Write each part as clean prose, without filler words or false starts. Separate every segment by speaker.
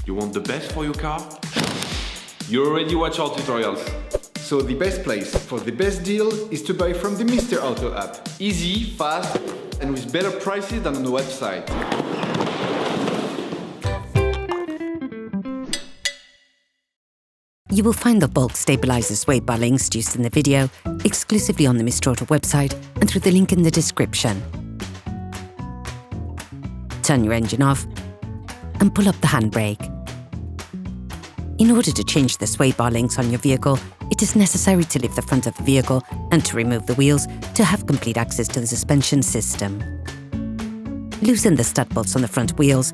Speaker 1: You want the best for your car? You already watch our tutorials.
Speaker 2: So the best place for the best deal is to buy from the Mr. Auto app. Easy, fast, and with better prices than on the website.
Speaker 3: You will find the bulk stabilizer sway bar links used in the video exclusively on the Mr. Auto website and through the link in the description. Turn your engine off and pull up the handbrake. In order to change the sway bar links on your vehicle, it is necessary to lift the front of the vehicle and to remove the wheels to have complete access to the suspension system. Loosen the stud bolts on the front wheels,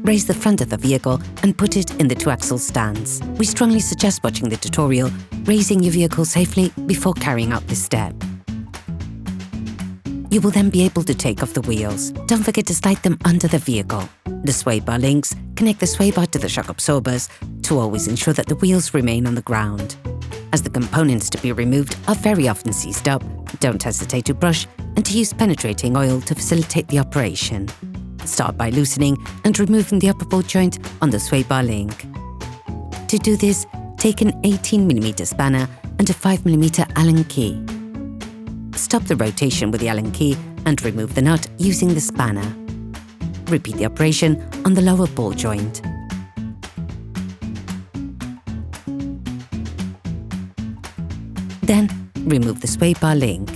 Speaker 3: raise the front of the vehicle and put it in the two-axle stands. We strongly suggest watching the tutorial, raising your vehicle safely before carrying out this step. You will then be able to take off the wheels. Don't forget to slide them under the vehicle. The sway bar links connect the sway bar to the shock absorbers to always ensure that the wheels remain on the ground. As the components to be removed are very often seized up, don't hesitate to brush and to use penetrating oil to facilitate the operation. Start by loosening and removing the upper bolt joint on the sway bar link. To do this, take an 18mm spanner and a 5mm Allen key. Stop the rotation with the Allen key and remove the nut using the spanner. Repeat the operation on the lower ball joint. Then, remove the sway bar link.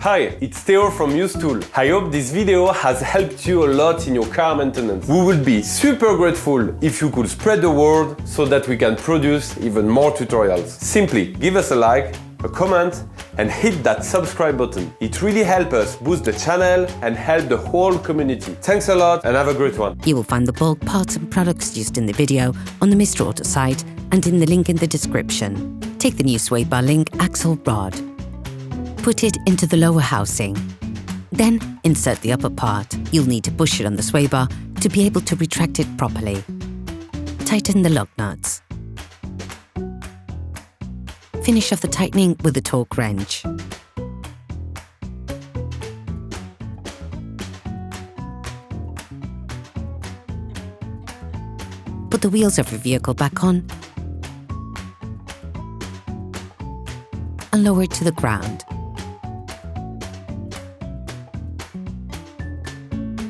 Speaker 4: Hi, it's Theo from UseTool. I hope this video has helped you a lot in your car maintenance. We would be super grateful if you could spread the word so that we can produce even more tutorials. Simply give us a like, a comment, and hit that subscribe button. It really helps us boost the channel and help the whole community. Thanks a lot and have a great one.
Speaker 3: You will find the bulk parts and products used in the video on the Mr. Auto site and in the link in the description. Take the new sway bar link axle rod. Put it into the lower housing. Then insert the upper part. You'll need to push it on the sway bar to be able to retract it properly. Tighten the lug nuts. Finish off the tightening with a torque wrench. Put the wheels of your vehicle back on and lower it to the ground.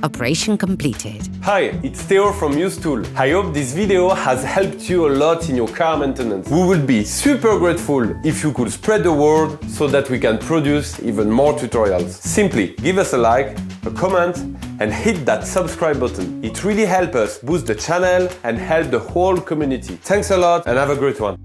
Speaker 3: Operation completed.
Speaker 4: Hi, it's Theo from UseTool. I hope this video has helped you a lot in your car maintenance. We would be super grateful if you could spread the word so that we can produce even more tutorials. Simply give us a like, a comment, and hit that subscribe button. It really helps us boost the channel and help the whole community. Thanks a lot and have a great one.